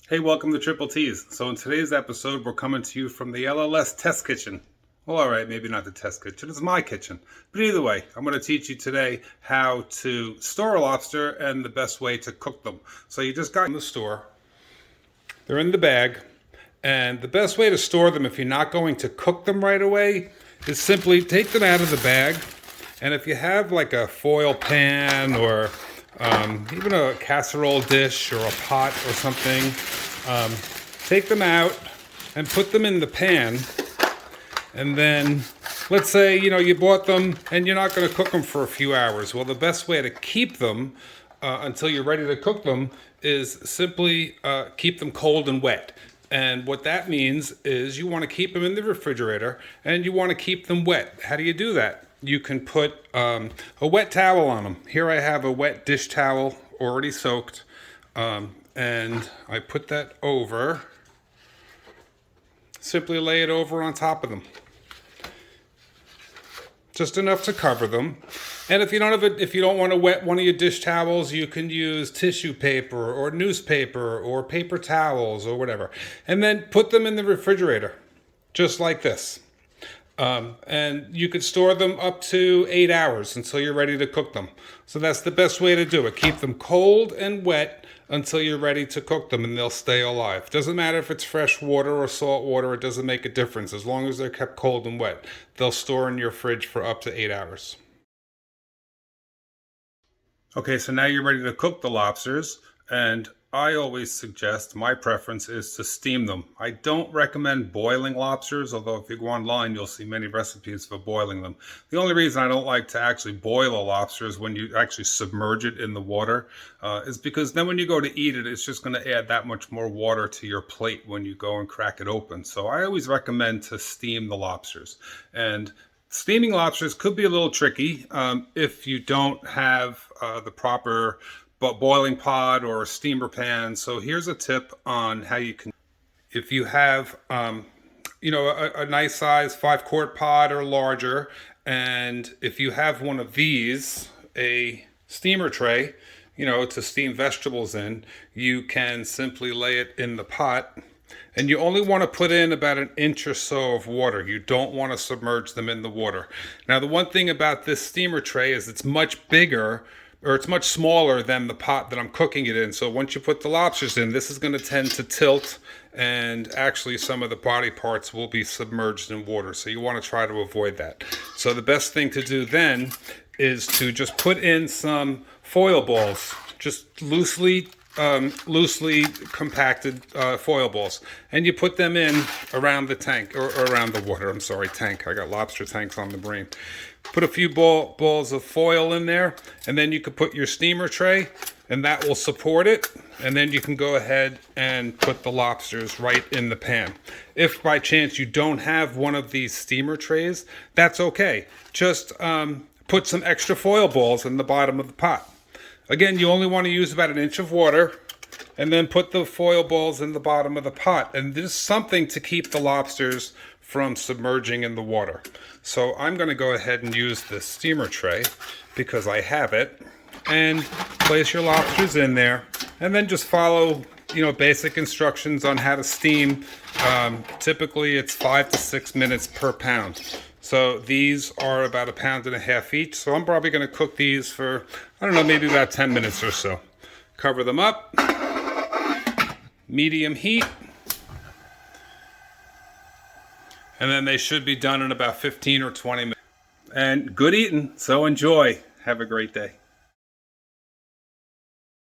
Hey, welcome to Triple T's. So in today's episode, we're coming to you from the LLS test kitchen. Well, all right, maybe not the test kitchen. It's my kitchen. But either way, I'm going to teach you today how to store a lobster and the best way to cook them. So you just got in the store. They're in the bag. And the best way to store them if you're not going to cook them right away is simply take them out of the bag. And if you have like a foil pan or even a casserole dish or a pot or something, take them out and put them in the pan. And then let's say, you bought them and you're not going to cook them for a few hours. Well, the best way to keep them until you're ready to cook them is simply keep them cold and wet. And what that means is you want to keep them in the refrigerator and you want to keep them wet. How do you do that? You can put a wet towel on them. Here I have a wet dish towel already soaked, and I put that over. Simply lay it over on top of them. Just enough to cover them. And if you don't want to wet one of your dish towels, you can use tissue paper or newspaper or paper towels or whatever. And then put them in the refrigerator, just like this. And you could store them up to 8 hours until you're ready to cook them. So that's the best way to do it. Keep them cold and wet until you're ready to cook them and they'll stay alive. Doesn't matter if it's fresh water or salt water, it doesn't make a difference. As long as they're kept cold and wet, they'll store in your fridge for up to 8 hours. Okay, so now you're ready to cook the lobsters, and I always suggest, my preference is to steam them. I don't recommend boiling lobsters, although if you go online, you'll see many recipes for boiling them. The only reason I don't like to actually boil a lobster is when you actually submerge it in the water, is because then when you go to eat it, it's just going to add that much more water to your plate when you go and crack it open. So I always recommend to steam the lobsters. And steaming lobsters could be a little tricky if you don't have the proper boiling pot or steamer pan. So here's a tip on how you can, if you have, a nice size 5-quart pot or larger, and if you have one of these, a steamer tray, to steam vegetables in, you can simply lay it in the pot. And you only want to put in about 1 inch or so of water. You don't want to submerge them in the water. Now, the one thing about this steamer tray is it's much bigger, or it's much smaller than the pot that I'm cooking it in. So once you put the lobsters in, this is going to tend to tilt, and actually some of the body parts will be submerged in water. So you want to try to avoid that. So the best thing to do then is to just put in some foil balls, just loosely compacted foil balls, and you put them in around the tank, or around the water. I'm sorry, tank. I got lobster tanks on the brain. Put a few balls of foil in there, and then you can put your steamer tray, and that will support it. And then you can go ahead and put the lobsters right in the pan. If by chance you don't have one of these steamer trays, that's okay. Just put some extra foil balls in the bottom of the pot. Again, you only want to use about 1 inch of water, and then put the foil balls in the bottom of the pot. And there's something to keep the lobsters from submerging in the water. So I'm going to go ahead and use the steamer tray because I have it, and place your lobsters in there, and then just follow, basic instructions on how to steam. Typically, it's 5 to 6 minutes per pound. So these are about 1.5 pounds each. So I'm probably going to cook these for, maybe about 10 minutes or so. Cover them up, medium heat, and then they should be done in about 15 or 20 minutes. And good eating, so enjoy. Have a great day.